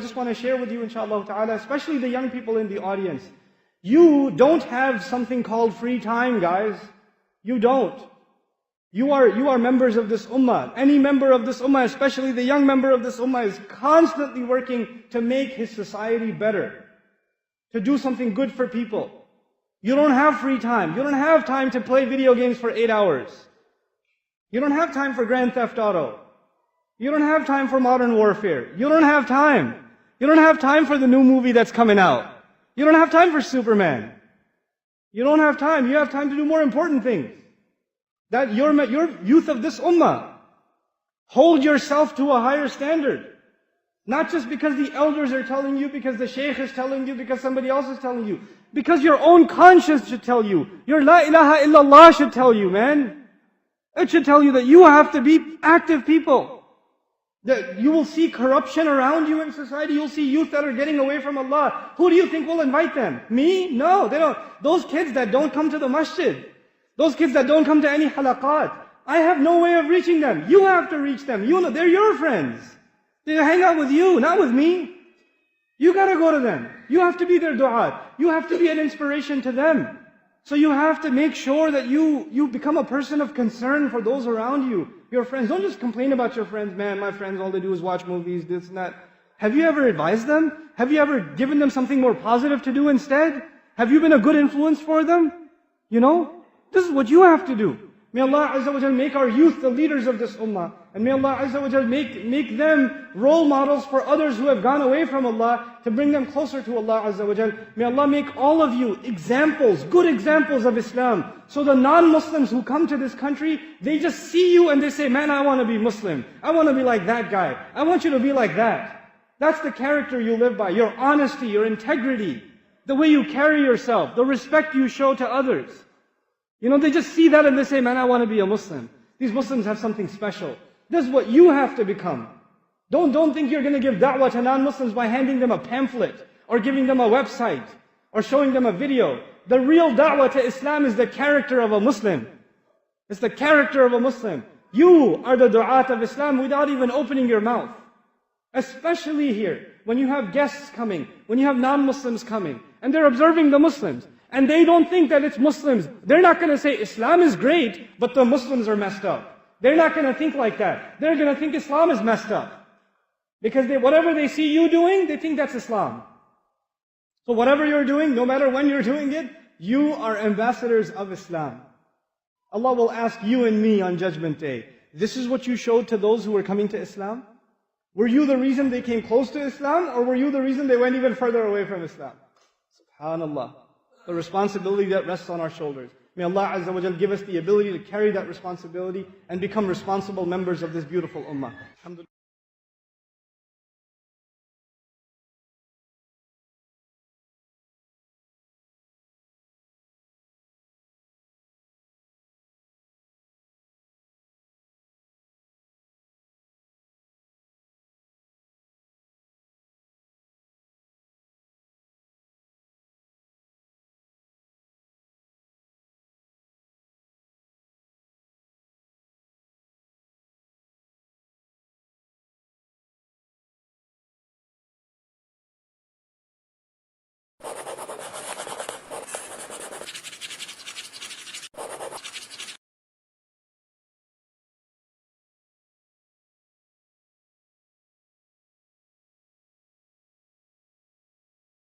I just want to share with you, inshallah ta'ala, especially the young people in the audience. You don't have something called free time, guys. You don't. You are members of this ummah. Any member of this ummah, especially the young member of this ummah, is constantly working to make his society better, to do something good for people. You don't have free time. You don't have time to play video games for 8 hours. You don't have time for Grand Theft Auto. You don't have time for Modern Warfare. You don't have time. You don't have time for the new movie that's coming out. You don't have time for Superman. You don't have time. You have time to do more important things. That your youth of this ummah, hold yourself to a higher standard. Not just because the elders are telling you, because the shaykh is telling you, because somebody else is telling you. Because your own conscience should tell you. Your la ilaha illallah should tell you, man. It should tell you that you have to be active people. That you will see corruption around you in society. You'll see youth that are getting away from Allah. Who do you think will invite them? Me? No, they don't. Those kids that don't come to the masjid. Those kids that don't come to any halaqat. I have no way of reaching them. You have to reach them. You know, they're your friends. They hang out with you, not with me. You gotta go to them. You have to be their du'at. You have to be an inspiration to them. So you have to make sure that you become a person of concern for those around you. Your friends. Don't just complain about your friends. Man, my friends, all they do is watch movies, this and that. Have you ever advised them? Have you ever given them something more positive to do instead? Have you been a good influence for them? You know? This is what you have to do. May Allah Azza wa Jal make our youth the leaders of this ummah. And may Allah Azza wa Jal make them role models for others who have gone away from Allah, to bring them closer to Allah Azza wa Jal. May Allah make all of you examples, good examples of Islam. So the non-Muslims who come to this country, they just see you and they say, man, I want to be Muslim. I want to be like that guy. I want you to be like that. That's the character you live by. Your honesty, your integrity, the way you carry yourself, the respect you show to others. You know, they just see that and they say, man, I want to be a Muslim. These Muslims have something special. This is what you have to become. Don't think you're going to give da'wah to non-Muslims by handing them a pamphlet, or giving them a website, or showing them a video. The real da'wah to Islam is the character of a Muslim. It's the character of a Muslim. You are the du'at of Islam without even opening your mouth. Especially here, when you have guests coming, when you have non-Muslims coming, and they're observing the Muslims. And they don't think that it's Muslims. They're not going to say Islam is great, but the Muslims are messed up. They're not going to think like that. They're going to think Islam is messed up. Because whatever they see you doing, they think that's Islam. So whatever you're doing, no matter when you're doing it, you are ambassadors of Islam. Allah will ask you and me on Judgment Day, this is what you showed to those who were coming to Islam? Were you the reason they came close to Islam, or were you the reason they went even further away from Islam? SubhanAllah. The responsibility that rests on our shoulders. May Allah Azza wa Jal give us the ability to carry that responsibility and become responsible members of this beautiful ummah. Alhamdulillah.